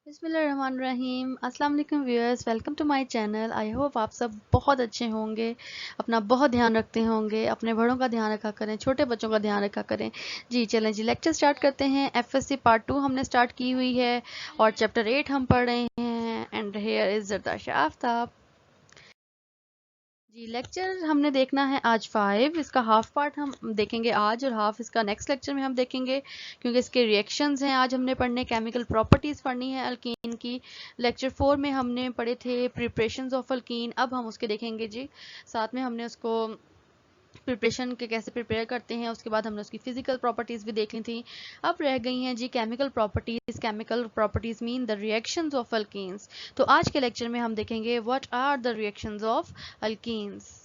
बिस्मिल्लाहिर्रहमानिर्रहीम। अस्सलाम वालेकुम viewers, welcome to my channel. I hope आप सब बहुत अच्छे होंगे, अपना बहुत ध्यान रखते होंगे, अपने बड़ों का ध्यान रखा करें, छोटे बच्चों का ध्यान रखा करें। जी चलें जी, लेक्चर स्टार्ट करते हैं। एफएससी पार्ट 2 हमने स्टार्ट की हुई है और चैप्टर 8 हम पढ़ रहे हैं। And here is Zardasha Aftab. जी लेक्चर हमने देखना है आज 5। इसका हाफ पार्ट हम देखेंगे आज और हाफ इसका नेक्स्ट लेक्चर में हम देखेंगे, क्योंकि इसके रिएक्शंस हैं आज हमने पढ़ने। केमिकल प्रॉपर्टीज पढ़नी है अल्कीन की। लेक्चर 4 में हमने पढ़े थे प्रिपरेशंस ऑफ अल्कीन, अब हम उसके देखेंगे जी। साथ में हमने उसको प्रिपरेशन के कैसे प्रिपेयर करते हैं, उसके बाद हमने उसकी फिजिकल प्रॉपर्टीज भी देख ली थी। अब रह गई हैं जी chemical properties. Chemical properties mean the reactions of alkenes. तो आज के लेक्चर में हम देखेंगे what are the reactions of alkenes.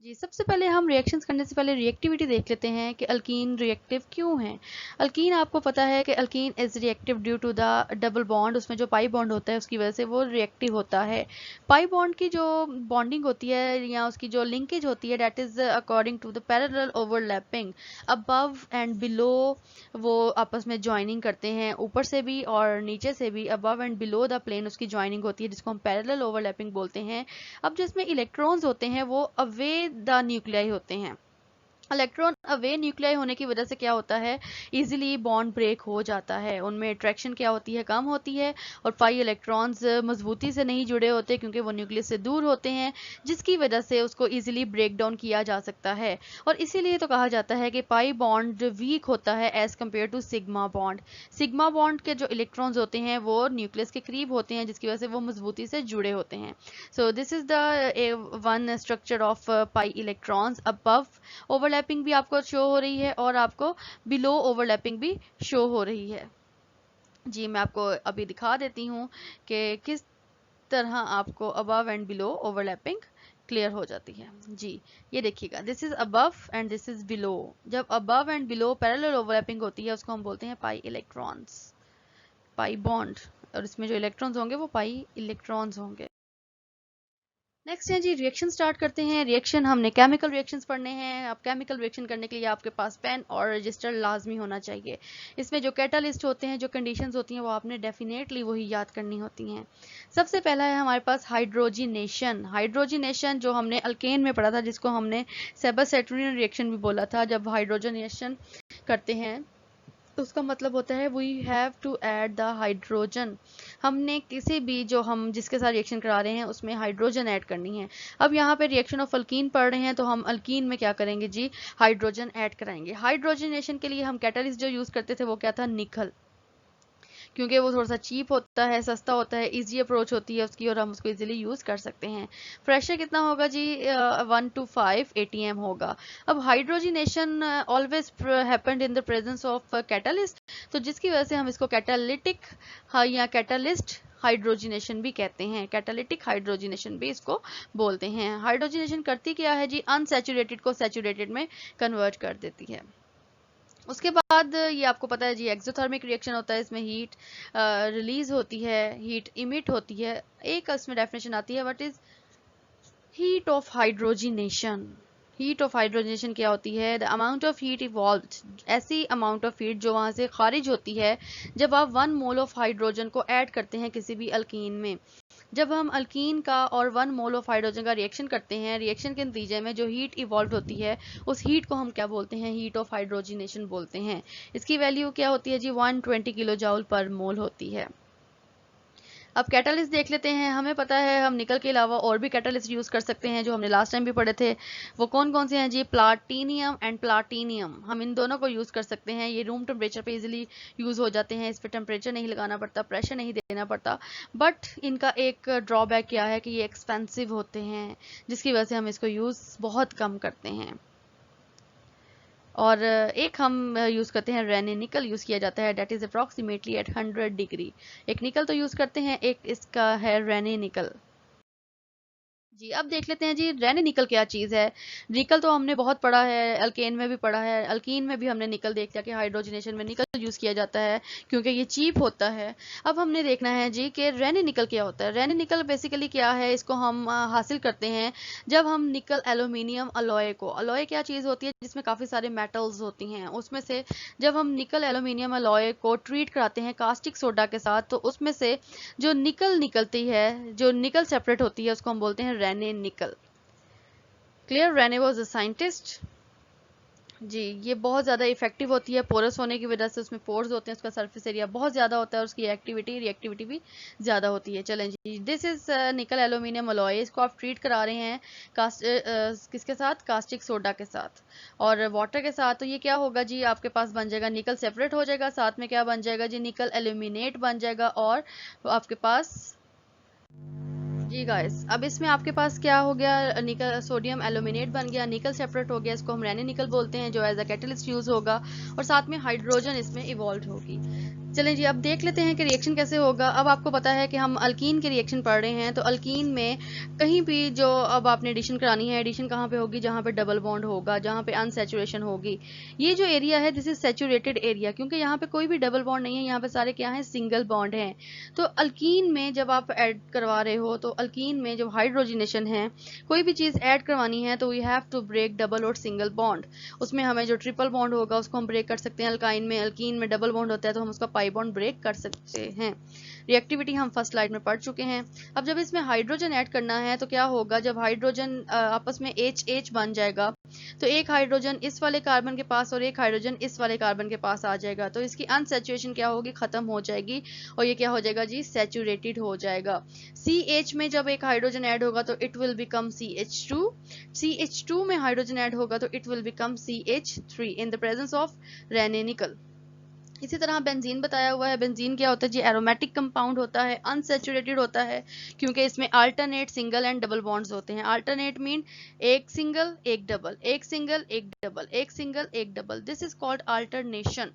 जी सबसे पहले हम रिएक्शंस करने से पहले रिएक्टिविटी देख लेते हैं कि अल्कीन रिएक्टिव क्यों है। अल्कीन आपको पता है कि alkene is reactive due to the double bond. उसमें जो पाई बॉन्ड होता है उसकी वजह से वो रिएक्टिव होता है। पाई बॉन्ड की जो बॉन्डिंग होती है या उसकी जो लिंकेज होती है, that is according to the parallel overlapping. Above and below वो आपस में ज्वाइनिंग करते हैं, ऊपर से भी और नीचे से भी। Above and below the plane उसकी ज्वाइनिंग होती है, जिसको हम पैरेलल ओवरलैपिंग बोलते हैं। अब जिसमें इलेक्ट्रॉन्स होते हैं वो अवे द न्यूक्लियाई होते हैं। इलेक्ट्रॉन अवे न्यूक्लियाई होने की वजह से क्या होता है, इजीली बॉन्ड ब्रेक हो जाता है। उनमें अट्रैक्शन क्या होती है, कम होती है। और पाई इलेक्ट्रॉन्स मजबूती से नहीं जुड़े होते क्योंकि वो न्यूक्लियस से दूर होते हैं, जिसकी वजह से उसको इजीली ब्रेक डाउन किया जा सकता है। और इसीलिए तो कहा जाता है कि पाई बॉन्ड वीक होता है as compared to sigma bond. Sigma bond के जो इलेक्ट्रॉन्स होते हैं वो न्यूक्लियस के करीब होते हैं, जिसकी वजह से वो मजबूती से जुड़े होते हैं। सो this is the one structure of pi electrons. Above overlapping भी आपको शो हो रही है और आपको बिलो ओवरलैपिंग भी शो हो रही है। जी मैं आपको अभी दिखा देती हूँ कि किस तरह आपको above and below overlapping clear हो जाती है। जी ये देखिएगा, this is above and this is below. जब above and below parallel overlapping होती है उसको हम बोलते हैं पाई इलेक्ट्रॉन्स, पाई बॉन्ड। और इसमें जो इलेक्ट्रॉन्स होंगे वो पाई इलेक्ट्रॉन्स होंगे। नेक्स्ट है जी रिएक्शन स्टार्ट करते हैं। रिएक्शन हमने केमिकल रिएक्शंस पढ़ने हैं। अब केमिकल रिएक्शन करने के लिए आपके पास पेन और रजिस्टर लाजमी होना चाहिए। इसमें जो कैटालिस्ट होते हैं, जो कंडीशंस होती हैं, वो आपने डेफिनेटली वही याद करनी होती हैं। सबसे पहला है हमारे पास हाइड्रोजिनेशन। हाइड्रोजिनेशन जो हमने अल्केन में पढ़ा था, जिसको हमने सेबा-सैटर्नियन रिएक्शन भी बोला था। जब हाइड्रोजनेशन करते हैं तो उसका मतलब होता है we have to add the hydrogen. हमने किसी भी जो हम जिसके साथ रिएक्शन करा रहे हैं उसमें हाइड्रोजन ऐड करनी है। अब यहाँ पे रिएक्शन ऑफ अल्कीन पढ़ रहे हैं तो हम अल्कीन में क्या करेंगे जी, हाइड्रोजन ऐड कराएंगे। हाइड्रोजनेशन के लिए हम कैटलिस्ट जो यूज करते थे वो क्या था, निकल। क्योंकि वो थोड़ा सा चीप होता है, सस्ता होता है, इजी अप्रोच होती है उसकी और हम उसको इजीली यूज कर सकते हैं। प्रेशर कितना होगा जी, 1 to 5 ATM होगा। अब hydrogenation always happened in the presence of catalyst, तो जिसकी वजह से हम इसको कैटालिटिक या कैटलिस्ट हाइड्रोजिनेशन भी कहते हैं। कैटालिटिक हाइड्रोजिनेशन भी इसको बोलते हैं। हाइड्रोजिनेशन करती क्या है जी, अनसैचुरेटेड को सैचुरेटेड में कन्वर्ट कर देती है। उसके बाद ये आपको पता है जी एक्सोथर्मिक रिएक्शन होता है। इसमें हीट रिलीज होती है, हीट इमिट होती है। एक इसमें डेफिनेशन आती है, what is heat of hydrogenation. Heat of hydrogenation क्या होती है, the amount of heat evolved, ऐसी अमाउंट ऑफ हीट जो वहां से खारिज होती है जब आप 1 मोल ऑफ हाइड्रोजन को ऐड करते हैं किसी भी अल्कीन में। जब हम अल्कीन का और 1 मोल ऑफ हाइड्रोजन का रिएक्शन करते हैं, रिएक्शन के नतीजे में जो हीट इवॉल्व होती है उस हीट को हम क्या बोलते हैं, हीट ऑफ हाइड्रोजिनेशन बोलते हैं। इसकी वैल्यू क्या होती है जी, 120 किलो जूल पर मोल होती है। अब कैटालिस्ट देख लेते हैं। हमें पता है हम निकल के अलावा और भी कैटालिस्ट यूज कर सकते हैं, जो हमने लास्ट टाइम भी पढ़े थे। वो कौन कौन से हैं जी, प्लाटिनियम एंड प्लाटिनियम। हम इन दोनों को यूज कर सकते हैं। ये रूम टेम्परेचर पे इजीली यूज हो जाते हैं, इस पर टेम्परेचर नहीं लगाना पड़ता, प्रेशर नहीं देना पड़ता। बट इनका एक ड्रॉबैक क्या है कि ये एक्सपेंसिव होते हैं, जिसकी वजह से हम इसको यूज बहुत कम करते हैं। और एक हम यूज़ करते हैं रेने निकल यूज़ किया जाता है, that is approximately at 100 degree. एक निकल तो यूज़ करते हैं, एक इसका है रेने निकल। जी, अब देख लेते हैं जी रेने निकल क्या चीज़ है। निकल तो हमने बहुत पढ़ा है, अल्केन में भी पढ़ा है, अल्कीन में भी हमने निकल देख लिया कि हाइड्रोजनेशन में निकल यूज़ किया जाता है क्योंकि ये चीप होता है। अब हमने देखना है जी कि रेने निकल क्या होता है। रेने निकल बेसिकली क्या है, इसको हम हासिल करते हैं जब हम निकल एल्यूमिनियम अलॉय को, अलॉय क्या चीज़ होती है जिसमें काफ़ी सारे मेटल्स होती हैं, उसमें से जब हम निकल एल्यूमिनियम अलॉय को ट्रीट कराते हैं कास्टिक सोडा के साथ, तो उसमें से जो निकल निकलती है, जो निकल सेपरेट होती है, उसको हम बोलते हैं Raney nickel. Clear? Raney was a scientist. जी, ये बहुत ज़्यादा इफेक्टिव होती है, पोरस होने की वजह से उसमें पोर्स होते हैं, उसका सरफेस एरिया बहुत ज़्यादा होता है और उसकी एक्टिविटी रिएक्टिविटी भी ज़्यादा होती है। चलें जी, दिस इज़ निकल एल्यूमिनियम अलॉय। इसको आप ट्रीट करा रहे हैं किसके साथ, कास्टिक सोडा के साथ और वाटर के साथ। तो ये क्या होगा जी, आपके पास बन जाएगा निकल सेपरेट हो जाएगा, साथ में क्या बन जाएगा जी, निकल एल्यूमिनेट बन जाएगा और आपके पास जी गाइस, अब इसमें आपके पास क्या हो गया, निकल सोडियम एल्यूमिनेट बन गया, निकल सेपरेट हो गया, इसको हम रेने निकल बोलते हैं जो एज अ कैटलिस्ट यूज होगा और साथ में हाइड्रोजन इसमें इवॉल्व होगी। चलें जी, अब देख लेते हैं कि रिएक्शन कैसे होगा। अब आपको पता है कि हम अल्कीन के रिएक्शन पढ़ रहे हैं, तो अल्कीन में कहीं भी जो अब आपने एडिशन करानी है, एडिशन कहाँ पे होगी, जहाँ पे डबल बॉन्ड होगा, जहाँ पे अनसैचुरेशन होगी। ये जो एरिया है दिस इज सैचुरेटेड एरिया, क्योंकि यहाँ पे कोई भी डबल बॉन्ड नहीं है, यहाँ पे सारे क्या है, सिंगल बॉन्ड हैं। तो अल्कीन में जब आप ऐड करवा रहे हो, तो अल्कीन में जब हाइड्रोजनेशन है, कोई भी चीज़ ऐड करवानी है, तो we have to break double और सिंगल बॉन्ड। उसमें हमें जो ट्रिपल बॉन्ड होगा उसको हम ब्रेक कर सकते हैं अल्काइन में, अल्कीन में डबल बॉन्ड होता है तो हम उसका पाई बॉन्ड ब्रेक कर सकते हैं। रिएक्टिविटी हम फर्स्ट स्लाइड में पढ़ चुके हैं। अब जब इसमें हाइड्रोजन ऐड करना है तो क्या होगा, जब हाइड्रोजन आपस में H बन जाएगा, तो एक हाइड्रोजन इस वाले कार्बन के पास और एक हाइड्रोजन इस वाले कार्बन के पास आ जाएगा, तो इसकी अनसैचुरेशन क्या होगी, खत्म हो जाएगी और ये क्या हो जाएगा जी, सैचुरेटेड हो जाएगा। CH में जब एक हाइड्रोजन ऐड होगा तो it will become CH2, CH2 में हाइड्रोजन ऐड होगा तो it will become CH3 in the presence of Raney nickel. इसी तरह बेंजीन बताया हुआ है। बेंजीन क्या होता है जी, एरोमेटिक कंपाउंड होता है, अनसैचुरेटेड होता है क्योंकि इसमें alternate single and double bonds होते हैं। अल्टरनेट मीन एक सिंगल एक डबल, एक सिंगल एक डबल, एक सिंगल एक double, this is called alternation.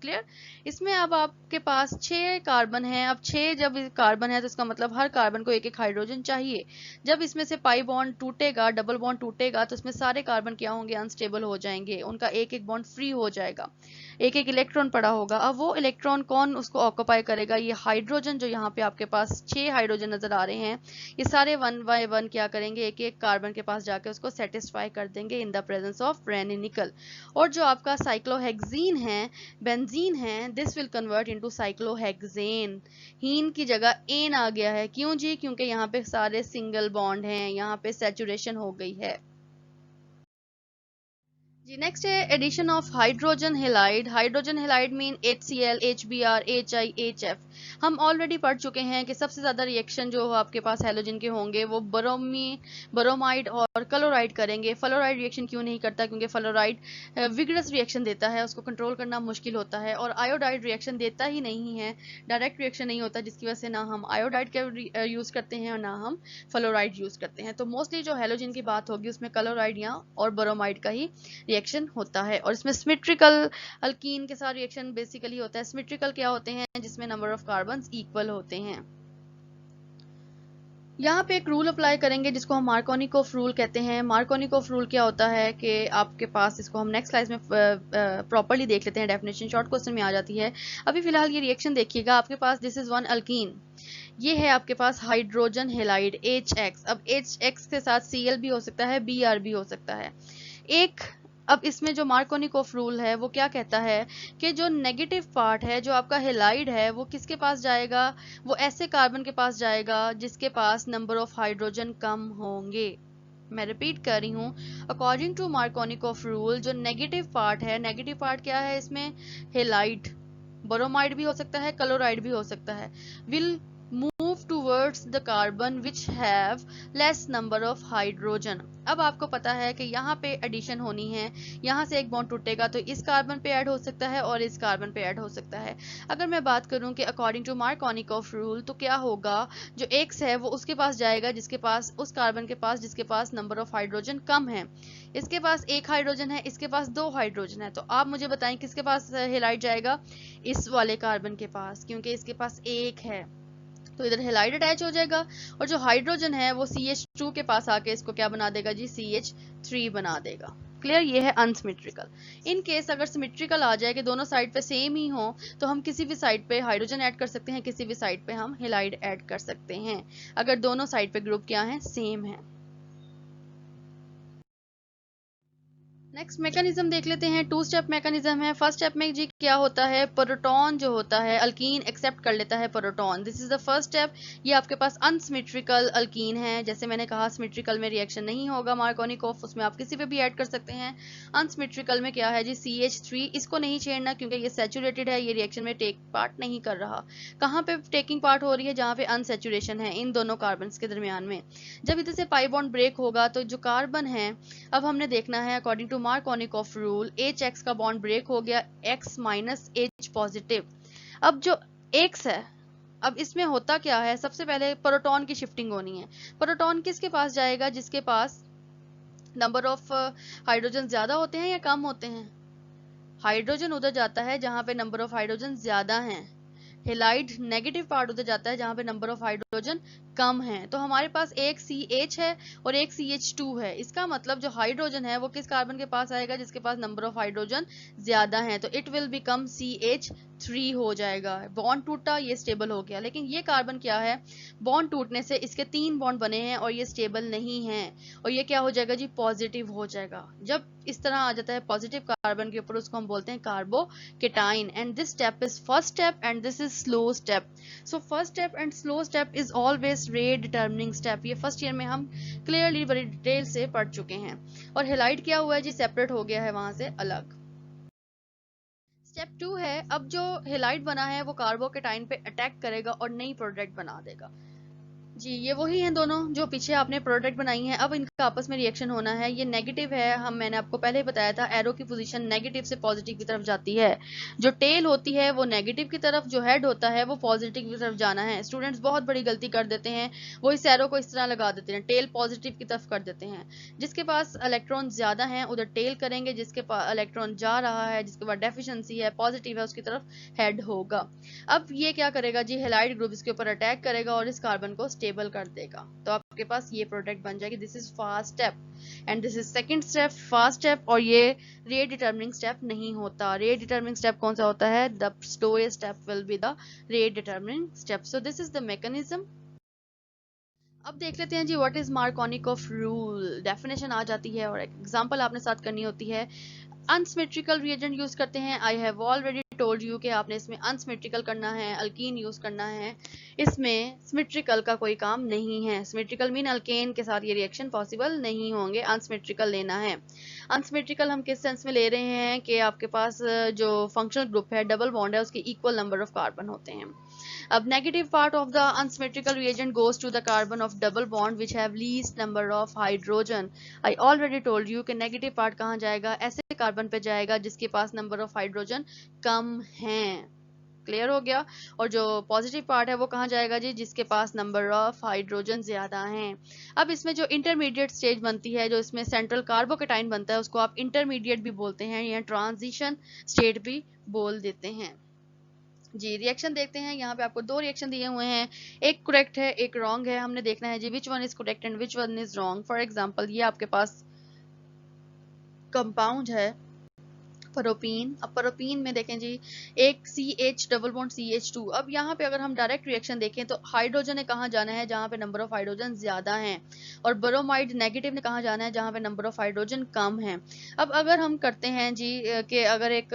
Clear? इसमें अब आपके पास 6 कार्बन है। अब 6 जब कार्बन है तो इसका मतलब हर कार्बन को एक एक हाइड्रोजन चाहिए। जब इसमें से पाई बॉन्ड टूटेगा, डबल बॉन्ड टूटेगा, तो इसमें सारे कार्बन क्या होंगे, अनस्टेबल हो जाएंगे, उनका एक एक बॉन्ड फ्री हो जाएगा, एक एक इलेक्ट्रॉन पड़ा होगा। अब वो इलेक्ट्रॉन कौन उसको ऑक्यूपाई करेगा, ये हाइड्रोजन। जो यहाँ पे आपके पास 6 हाइड्रोजन नजर आ रहे हैं, ये सारे वन बाय वन क्या करेंगे, एक एक कार्बन के पास जाके उसको सेटिस्फाई कर देंगे in the presence of Raney nickel. और जो आपका साइक्लोहेक्सीन है, बेंजीन है, this will convert into cyclohexane. हीन की जगह एन आ गया है, क्यों जी, क्योंकि यहाँ पे सारे सिंगल बॉन्ड हैं, यहाँ पे सैचुरेशन हो गई है। जी नेक्स्ट है addition of hydrogen halide. Hydrogen halide mean HCl, HBr, HI, HF। हम ऑलरेडी पढ़ चुके हैं कि सबसे ज्यादा रिएक्शन जो आपके पास हैलोजन के होंगे वो ब्रोमाइड और क्लोराइड करेंगे। फ्लोराइड रिएक्शन क्यों नहीं करता, क्योंकि फ्लोराइड विगरस रिएक्शन देता है, उसको कंट्रोल करना मुश्किल होता है, और आयोडाइड रिएक्शन देता ही नहीं है, डायरेक्ट रिएक्शन नहीं होता, जिसकी वजह से ना हम आयोडाइड का यूज करते हैं और ना हम फ्लोराइड यूज करते हैं। तो मोस्टली जो हैलोजन की बात होगी उसमें क्लोराइड या और ब्रोमाइड का ही रिएक्शन होता है। और इसमें सिमेट्रिकल अल्कीन के साथ रिएक्शन बेसिकली होता है। सिमेट्रिकल क्या होते हैं, जिसमें नंबर ऑफ कार्बन्स इक्वल होते हैं। यहाँ पे एक रूल अप्लाई करेंगे जिसको हम मार्कोनिकोफ रूल कहते हैं। मार्कोनिकोफ रूल क्या होता है कि आपके पास, इसको हम नेक्स्ट स्लाइड में प्रॉपर्ली देख लेते हैं, डेफिनेशन शॉर्ट क्वेश्चन में आ जाती है। अभी फिलहाल ये रिएक्शन देखिएगा, आपके पास दिस इज वन अल्कीन, ये है आपके पास हाइड्रोजन हेलाइड HX। अब HX के साथ Cl भी हो सकता है, Br भी हो सकता है। एक अब इसमें जो मार्कोनिकोफ रूल है वो क्या कहता है कि जो नेगेटिव पार्ट है, जो आपका हेलाइड है, वो किसके पास जाएगा, वो ऐसे कार्बन के पास जाएगा जिसके पास नंबर ऑफ हाइड्रोजन कम होंगे। मैं रिपीट कर रही हूँ, अकॉर्डिंग टू मार्कोनिकोफ रूल जो नेगेटिव पार्ट है, नेगेटिव पार्ट क्या है इसमें, हेलाइड, ब्रोमाइड भी हो सकता है, क्लोराइड भी हो सकता है, will move towards the carbon which have less number of hydrogen। अब आपको पता है कि यहाँ पे एडिशन होनी है, यहाँ से एक बॉन्ड टूटेगा तो इस कार्बन पे ऐड हो सकता है और इस कार्बन पे ऐड हो सकता है। अगर मैं बात करूं कि अकॉर्डिंग टू मार्कोनिकोफ रूल तो क्या होगा, जो X है वो उसके पास जाएगा जिसके पास, उस कार्बन के पास जिसके पास नंबर ऑफ हाइड्रोजन कम है। इसके पास एक हाइड्रोजन है, इसके पास 2 हाइड्रोजन है, तो आप मुझे बताएं किसके पास हेलाइड जाएगा, इस वाले कार्बन के पास, क्योंकि इसके पास एक है। तो इधर हेलाइड अटैच हो जाएगा और जो हाइड्रोजन है वो CH2 के पास आके इसको क्या बना देगा जी, CH3 बना देगा। क्लियर, ये है अनसिमेट्रिकल। इन केस अगर सिमेट्रिकल आ जाए कि दोनों साइड पे सेम ही हो, तो हम किसी भी साइड पे हाइड्रोजन ऐड कर सकते हैं, किसी भी साइड पे हम हेलाइड ऐड कर सकते हैं, अगर दोनों साइड पे ग्रुप क्या है, सेम है। नेक्स्ट मैकेनिज्म देख लेते हैं, टू स्टेप मैकेनिज्म है। फर्स्ट स्टेप में जी क्या होता है, प्रोटॉन जो होता है, अल्कीन एक्सेप्ट कर लेता है proton, this is the first step. ये आपके पास अनसिमेट्रिकल अल्कीन है, जैसे मैंने कहा सिमेट्रिकल में रिएक्शन नहीं होगा मार्कोनिकोफ, उसमें आप किसी पे भी ऐड कर सकते हैं। अनसिमेट्रिकल में क्या है जी, CH3, इसको नहीं छेड़ना क्योंकि ये सैचुरेटेड है, ये रिएक्शन में टेक पार्ट नहीं कर रहा। कहाँ पे टेकिंग पार्ट हो रही है, जहाँ पे अनसेचुरेशन है इन दोनों कार्बन के दरमियान में। जब इधर से पाई बॉन्ड ब्रेक होगा तो जो कार्बन है, अब हमने देखना है according to Markovnikov rule, HX का बॉन्ड ब्रेक हो गया, X माइनस H पॉजिटिव। अब जो X है, अब इसमें होता क्या है, सबसे पहले प्रोटॉन की शिफ्टिंग होनी है। प्रोटॉन किसके पास जाएगा, जिसके पास नंबर ऑफ हाइड्रोजन ज्यादा होते हैं या कम होते हैं। हाइड्रोजन उधर जाता है जहां पे नंबर ऑफ हाइड्रोजन ज्यादा हैं। हेलाइड नेगेटिव पार्ट उधर जाता है जहां पे नंबर ऑफ हाइड्रोजन कम है। तो हमारे पास एक CH है और एक CH2 है, इसका मतलब जो हाइड्रोजन है वो किस कार्बन के पास आएगा, जिसके पास नंबर ऑफ हाइड्रोजन ज्यादा है, तो इट विल बिकम CH3 हो जाएगा। बॉन्ड टूटा, ये स्टेबल हो गया। लेकिन ये कार्बन क्या है, बॉन्ड टूटने से इसके 3 बॉन्ड बने हैं और ये स्टेबल नहीं है, और ये क्या हो जाएगा जी, पॉजिटिव हो जाएगा। जब इस तरह आ जाता है पॉजिटिव कार्बन के ऊपर, उसको हम बोलते हैं carbocation. And this step is first step and this is slow step. So first step and slow step is always rate determining step. ये फर्स्ट ईयर में हम क्लियरली बड़ी डिटेल से पढ़ चुके हैं। और हेलाइड क्या हुआ है जी, सेपरेट हो गया है वहां से अलग। स्टेप 2 है, अब जो हेलाइड बना है वो कार्बोकेटाइन पे अटैक करेगा और नई प्रोडक्ट बना देगा। जी, ये वही हैं दोनों जो पीछे आपने प्रोडक्ट बनाई है। अब इनका आपस में रिएक्शन होना है। ये नेगेटिव है, मैंने आपको पहले ही बताया था, एरो की पोजीशन नेगेटिव से पॉजिटिव की तरफ जाती है। जो टेल होती है वो नेगेटिव की तरफ, जो हेड होता है वो पॉजिटिव की तरफ जाना है। स्टूडेंट्स बहुत बड़ी गलती कर देते हैं, वो इस एरो को इस तरह लगा देते हैं, टेल पॉजिटिव की तरफ कर देते हैं। जिसके पास इलेक्ट्रॉन ज्यादा हैं उधर टेल करेंगे, जिसके पास इलेक्ट्रॉन जा रहा है, जिसके पास डेफिशिएंसी है, पॉजिटिव है, उसकी तरफ हेड होगा। अब ये क्या करेगा जी, हेलाइड ग्रुप इसके ऊपर अटैक करेगा और इस कार्बन को स्टेबल कर देगा, तो आपके पास ये प्रोडक्ट बन जाएगी। This is first step and this is second step. First step, और ये रेट डिटर्मिनिंग स्टेप नहीं होता। रेट डिटर्मिनिंग स्टेप कौन सा होता है, the slowest step will be the rate determining step. So this is the mechanism. अब देख लेते हैं जी what is Markovnikov rule. Definition आ जाती है और एग्जांपल आपने साथ करनी होती है। अनसिमेट्रिकल रिएजेंट यूज करते हैं। I have already told you कि आपने इसमें अनसिमेट्रिकल करना है, अल्कीन यूज करना है। इसमें सिमेट्रिकल का कोई काम नहीं है। सिमेट्रिकल मीन अल्केन के साथ ये रिएक्शन पॉसिबल नहीं होंगे, अनसिमेट्रिकल लेना है। अनसिमेट्रिकल हम किस सेंस में ले रहे हैं कि आपके पास जो फंक्शनल ग्रुप है, डबल बॉन्ड है, उसके इक्वल नंबर ऑफ कार्बन होते हैं। अब negative part of the unsymmetrical reagent goes to the carbon of double bond which have least number of hydrogen. I already told you कि negative part कहाँ जाएगा, ऐसे carbon पे जाएगा जिसके पास नंबर ऑफ हाइड्रोजन कम हैं। क्लियर हो गया। और जो पॉजिटिव पार्ट है वो कहाँ जाएगा जी, जिसके पास नंबर ऑफ हाइड्रोजन ज्यादा हैं। अब इसमें जो इंटरमीडिएट स्टेज बनती है, जो इसमें सेंट्रल कार्बोकेटाइन बनता है, उसको आप इंटरमीडिएट भी बोलते हैं या ट्रांजिशन स्टेट भी बोल देते हैं। जी, रिएक्शन देखते हैं। यहाँ पे आपको 2 रिएक्शन दिए हुए हैं, एक करेक्ट है, एक रॉन्ग है। हमने देखना है जी which one is correct and which one is wrong. For example ये आपके पास कंपाउंड है प्रोपीन। अब प्रोपीन में देखें जी, एक CH डबल बॉन्ड CH2। अब यहाँ पे अगर हम डायरेक्ट रिएक्शन देखें तो हाइड्रोजन ने कहाँ जाना है, जहाँ पे नंबर ऑफ हाइड्रोजन ज्यादा हैं, और ब्रोमाइड नेगेटिव ने कहाँ जाना है, जहाँ पे नंबर ऑफ हाइड्रोजन कम है। अब अगर हम करते हैं जी कि अगर एक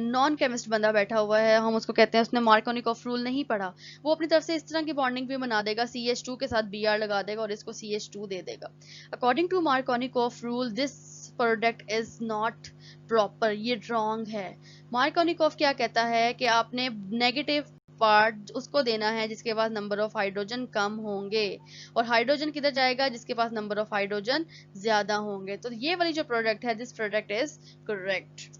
नॉन केमिस्ट बंदा बैठा हुआ है, हम उसको कहते हैं उसने मार्कोनिकोफ रूल नहीं पढ़ा, वो अपनी तरफ से इस तरह की बॉन्डिंग भी बना देगा, CH2 के साथ Br लगा देगा और इसको CH2 दे देगा। According to Markovnikov rule this product is not proper, ये रॉन्ग है। मार्कोनिकोफ क्या कहता है कि आपने नेगेटिव पार्ट उसको देना है जिसके पास नंबर ऑफ हाइड्रोजन कम होंगे, और हाइड्रोजन किधर जाएगा, जिसके पास नंबर ऑफ हाइड्रोजन ज्यादा होंगे। तो ये वाली जो प्रोडक्ट है, this product is correct.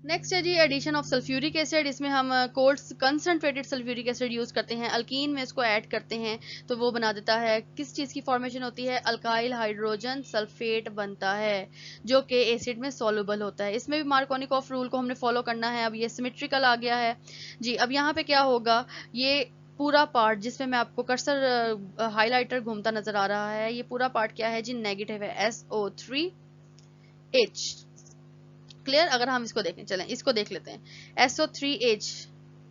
Next है जी एडिशन ऑफ सल्फ्यूरिक एसिड। इसमें हम cold concentrated sulphuric acid use करते हैं, अल्कीन में इसको ऐड करते हैं तो वो बना देता है, किस चीज की फॉर्मेशन होती है, अल्काइल हाइड्रोजन सल्फेट बनता है जो कि एसिड में सॉल्युबल होता है। इसमें भी मार्कोनिकॉफ रूल को हमने फॉलो करना है। अब ये सिमेट्रिकल आ गया है जी। अब यहाँ पे क्या होगा, ये पूरा पार्ट जिसमें मैं आपको कर्सर हाईलाइटर घूमता नजर आ रहा है, ये पूरा पार्ट क्या है जी, नेगेटिव है, SO3H। क्लियर। अगर हम इसको देखें, चलें इसको देख लेते हैं, SO3H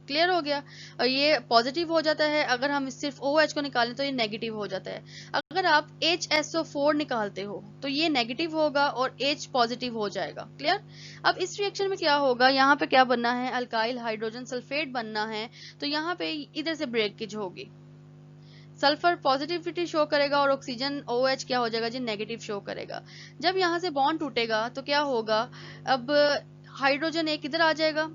क्लियर हो गया। और ये पॉजिटिव हो जाता है, अगर हम सिर्फ OH को निकालें तो ये नेगेटिव हो जाता है। अगर आप HSO4 निकालते हो तो ये नेगेटिव होगा और H पॉजिटिव हो जाएगा। क्लियर। अब इस रिएक्शन में क्या होगा, यहाँ पे क्या बनना है, अल्काइल हाइड्रोजन सल्फेट बनना है, तो यहाँ पे इधर से ब्रेकेज होगी, सल्फर पॉजिटिविटी शो करेगा और ऑक्सीजन OH क्या हो जाएगा जी, नेगेटिव शो करेगा। जब यहाँ से बॉन्ड टूटेगा तो क्या होगा, अब हाइड्रोजन एक इधर आ जाएगा,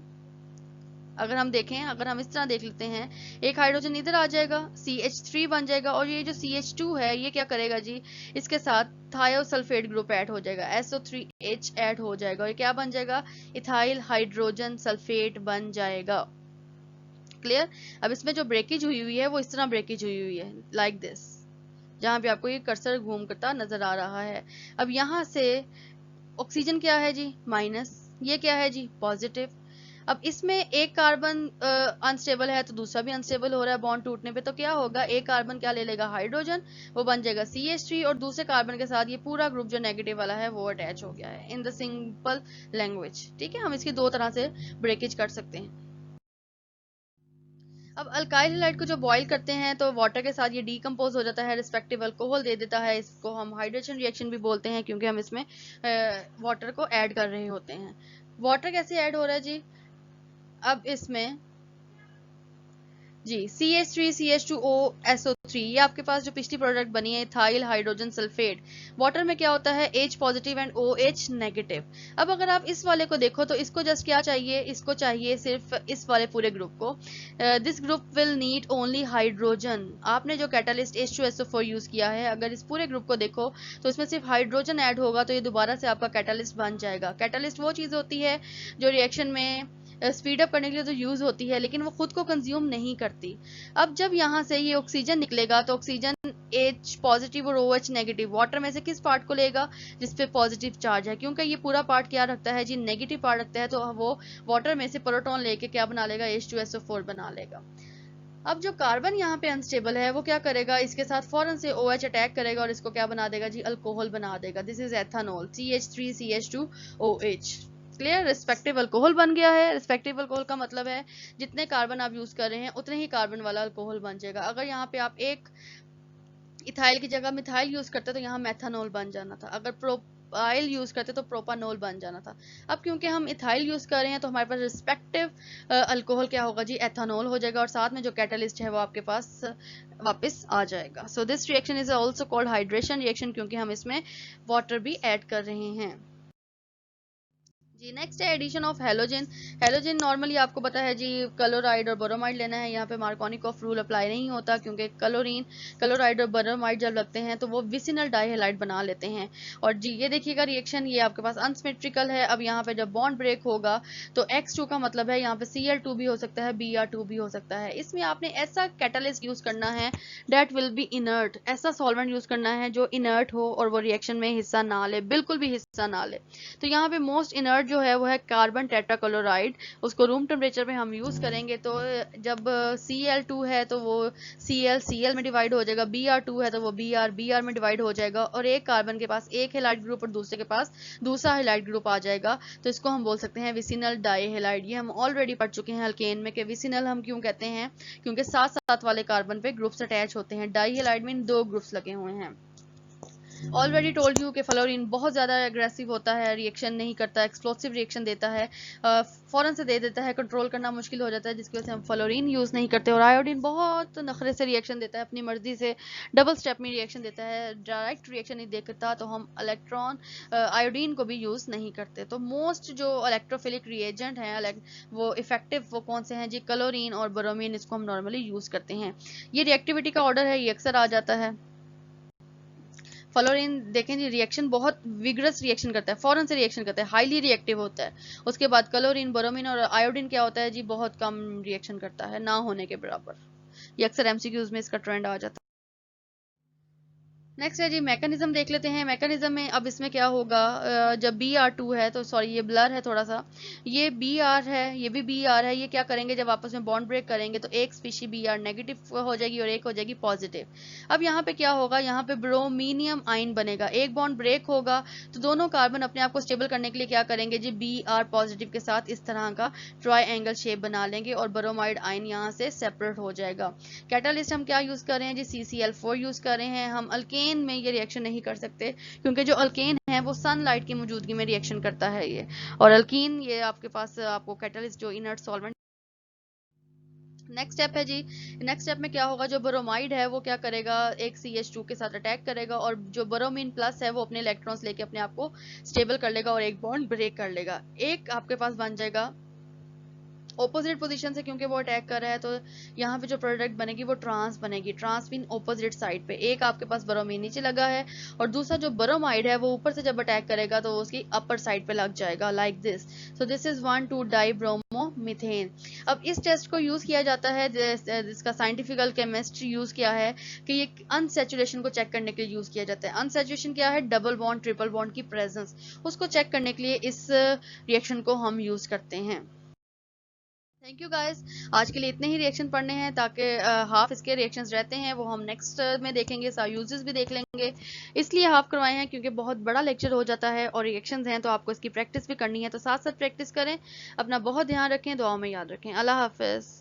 अगर हम देखें, अगर हम इस तरह देख लेते हैं, एक हाइड्रोजन इधर आ जाएगा, CH3 बन जाएगा, और ये जो CH2 है ये क्या करेगा जी, इसके साथ थायोसल्फेट ग्रुप ऐड हो जाएगा, SO3H ऐड हो जाएगा, और ये क्या बन जाएगा, इथाइल हाइड्रोजन सल्फेट बन जाएगा। क्लियर। अब इसमें जो ब्रेकेज हुई है वो इस तरह ब्रेकेज हुई है, लाइक दिस, जहां पे आपको ये कर्सर घूम करता नजर आ रहा है। अब यहाँ से ऑक्सीजन क्या है जी, माइनस, ये क्या है जी, पॉजिटिव। अब इसमें एक कार्बन अनस्टेबल है तो दूसरा भी अनस्टेबल हो रहा है बॉन्ड टूटने पे, तो क्या होगा, एक कार्बन क्या ले लेगा, हाइड्रोजन, वो बन जाएगा CH3, और दूसरे कार्बन के साथ ये पूरा ग्रुप जो नेगेटिव वाला है वो अटैच हो गया है, इन द सिंपल लैंग्वेज। ठीक है, हम इसकी दो तरह से ब्रेकेज कर सकते हैं। अब अल्काइल हैलाइड को जो बॉईल करते हैं तो वाटर के साथ ये डीकम्पोज हो जाता है, रिस्पेक्टिव अल्कोहल दे देता है। इसको हम हाइड्रेशन रिएक्शन भी बोलते हैं क्योंकि हम इसमें वाटर को ऐड कर रहे होते हैं। वाटर कैसे ऐड हो रहा है जी, अब इसमें जी CH3CH2O SO3, ये आपके पास जो पिछली प्रोडक्ट बनी है इथाइल हाइड्रोजन सल्फेट, वाटर में क्या होता है, H positive and OH negative. अब अगर आप इस वाले को देखो तो इसको जस्ट क्या चाहिए, इसको चाहिए सिर्फ इस वाले पूरे ग्रुप को, this group will need only hydrogen. आपने जो कैटालिस्ट H2SO4 यूज किया है, अगर इस पूरे ग्रुप को देखो तो इसमें सिर्फ हाइड्रोजन ऐड होगा तो ये दोबारा से आपका कैटालिस्ट बन जाएगा। कैटालिस्ट वो चीज होती है जो रिएक्शन में स्पीड अप करने के लिए तो यूज होती है, लेकिन वो खुद को कंज्यूम नहीं करती। अब जब यहाँ से ये ऑक्सीजन निकलेगा तो ऑक्सीजन H पॉजिटिव और OH नेगेटिव वाटर में से किस पार्ट को लेगा, जिसपे पॉजिटिव चार्ज है, क्योंकि ये पूरा पार्ट क्या रखता है जी, नेगेटिव पार्ट रखता है, तो वो वाटर में से प्रोटॉन लेके क्या बना लेगा, H2SO4 बना लेगा। अब जो कार्बन यहाँ पे अनस्टेबल है वो क्या करेगा, इसके साथ फौरन से OH अटैक करेगा और इसको क्या बना देगा जी, अल्कोहल बना देगा। This is ethanol, CH3CH2OH। Clear. Respective alcohol बन गया है। रिस्पेक्टिव अल्कोहल का मतलब है जितने कार्बन आप यूज कर रहे हैं उतने ही कार्बन वाला अल्कोहल बन जाएगा। अगर यहाँ पे आप एक इथाइल की जगह मिथाइल यूज करते तो यहाँ मेथानॉल बन जाना था, अगर प्रोपाइल यूज करते तो प्रोपानॉल बन जाना था। अब क्योंकि हम इथाइल यूज कर रहे हैं तो हमारे पास रिस्पेक्टिव अल्कोहल क्या होगा जी, एथानॉल हो जाएगा, और साथ में जो कैटलिस्ट है वो आपके पास वापस आ जाएगा। So this reaction is also called hydration reaction, क्योंकि हम इसमें वाटर भी ऐड कर रहे हैं जी। नेक्स्ट है addition of halogen. Halogen normally आपको पता है जी, क्लोराइड और बोरोमाइड लेना है। यहाँ पे मार्कोनिकॉफ रूल अप्लाई नहीं होता क्योंकि क्लोराइड और बोरोमाइड जब लगते हैं तो वो विसिनल डाइहेलाइड बना लेते हैं। और जी ये देखिएगा रिएक्शन, ये आपके पास अनसिमेट्रिकल है। अब यहाँ पे जब बॉन्ड ब्रेक होगा तो X2 का मतलब है यहाँ पे Cl2 भी हो सकता है, Br2 भी हो सकता है। इसमें आपने ऐसा कैटलिस्ट यूज करना है डेट विल बी इनर्ट, ऐसा सॉल्वेंट यूज करना है जो इनर्ट हो और वो रिएक्शन में हिस्सा ना ले, बिल्कुल भी हिस्सा ना ले। तो यहाँ पे मोस्ट इनर्ट जो है वो है कार्बन टेट्राक्लोराइड। उसको रूम टेम्परेचर पे हम यूज करेंगे तो जब Cl2 है तो वो Cl में डिवाइड हो जाएगा, Br2 है तो वो Br में डिवाइड हो जाएगा, और एक कार्बन के पास एक हेलाइड ग्रुप और दूसरे के पास दूसरा हेलाइड ग्रुप आ जाएगा। तो इसको हम बोल सकते हैं विसिनल डाइहेलाइड। ये हम ऑलरेडी पढ़ चुके हैं अल्केन में कि विसिनल हम क्यों कहते हैं, क्योंकि साथ साथ वाले कार्बन पे ग्रुप्स अटैच होते हैं। डाइहेलाइड में दो ग्रुप्स लगे हुए हैं। ऑलरेडी टोल्ड यू कि फ्लोरीन बहुत ज़्यादा एग्रेसिव होता है, रिएक्शन नहीं करता, एक्सप्लोसिव रिएक्शन देता है, फ़ौरन से दे देता है, कंट्रोल करना मुश्किल हो जाता है, जिसकी वजह से हम फ्लोरीन यूज़ नहीं करते। और आयोडीन बहुत नखरे से रिएक्शन देता है, अपनी मर्जी से डबल स्टेप में रिएक्शन देता है, डायरेक्ट रिएक्शन नहीं देता, तो हम इलेक्ट्रॉन आयोडीन को भी यूज़ नहीं करते। तो मोस्ट जो इलेक्ट्रोफिलिक रिएजेंट हैं वो इफेक्टिव वो कौन से हैं जी, क्लोरीन और ब्रोमीन, इसको हम नॉर्मली यूज़ करते हैं। ये रिएक्टिविटी का ऑर्डर है, ये अक्सर आ जाता है। फ्लोरीन देखें जी रिएक्शन बहुत विगरस रिएक्शन करता है, फौरन से रिएक्शन करता है, हाईली रिएक्टिव होता है। उसके बाद क्लोरीन, ब्रोमीन और आयोडीन क्या होता है जी, बहुत कम रिएक्शन करता है, ना होने के बराबर। ये अक्सर एमसीक्यूज में इसका ट्रेंड आ जाता है। नेक्स्ट है जी मैकेनिज्म देख लेते हैं। मैकेनिज्म में अब इसमें क्या होगा, जब Br2 है तो सॉरी ये ब्लर है थोड़ा सा, ये Br है, ये भी Br है, ये क्या करेंगे जब आपस में बॉन्ड ब्रेक करेंगे तो एक स्पीशी Br नेगेटिव हो जाएगी और एक हो जाएगी पॉजिटिव। अब यहाँ पे क्या होगा, यहाँ पे ब्रोमीनियम आयन बनेगा, एक बॉन्ड ब्रेक होगा तो दोनों कार्बन अपने आप को स्टेबल करने के लिए क्या करेंगे जी, Br पॉजिटिव के साथ इस तरह का ट्राइएंगल शेप बना लेंगे और ब्रोमाइड आयन यहाँ से सेपरेट हो जाएगा। कैटालिस्ट हम क्या यूज कर रहे हैं जी, CCl4 यूज कर रहे हैं। हम अल्केन में ये रिएक्शन नहीं कर सकते क्योंकि जो अल्केन है वो सनलाइट की मौजूदगी में रिएक्शन करता है ये, और अल्कीन ये आपके पास आपको कैटलिस्ट जो इनर्ट सॉल्वेंट। नेक्स्ट स्टेप है जी, नेक्स्ट स्टेप में क्या होगा, जो ब्रोमाइड है वो क्या करेगा, एक CH2 के साथ अटैक करेगा और जो ब्रोमीन प्लस है वो अपने इलेक्ट्रॉन्स लेके अपने आप को स्टेबल कर लेगा और एक बॉन्ड ब्रेक कर लेगा। एक आपके पास बन जाएगा ऑपोजिट पोजीशन से, क्योंकि वो अटैक कर रहा है तो यहाँ पे जो प्रोडक्ट बनेगी वो ट्रांस बनेगी, ट्रांस मीन ऑपोजिट साइड पे। एक आपके पास ब्रोमीन नीचे लगा है और दूसरा जो ब्रोमाइड है वो ऊपर से जब अटैक करेगा तो उसकी अपर साइड पे लग जाएगा like this. So this is 1,2-डाइब्रोमोमीथेन। अब इस टेस्ट को यूज किया जाता है, जिसका साइंटिफिकल केमिस्ट यूज किया है कि ये अनसेचुरेशन को चेक करने के लिए यूज किया जाता है। अनसेचुरेशन क्या है, डबल बॉन्ड ट्रिपल बॉन्ड की प्रेजेंस, उसको चेक करने के लिए इस रिएक्शन को हम यूज करते हैं। थैंक यू गाइस, आज के लिए इतने ही रिएक्शन पढ़ने हैं, ताकि हाफ इसके रिएक्शंस रहते हैं वो हम नेक्स्ट में देखेंगे, यूजेस भी देख लेंगे, इसलिए हाफ करवाए हैं क्योंकि बहुत बड़ा लेक्चर हो जाता है और रिएक्शंस हैं तो आपको इसकी प्रैक्टिस भी करनी है, तो साथ साथ प्रैक्टिस करें। अपना बहुत ध्यान रखें, दुआओं में याद रखें। अल्लाह हाफिज।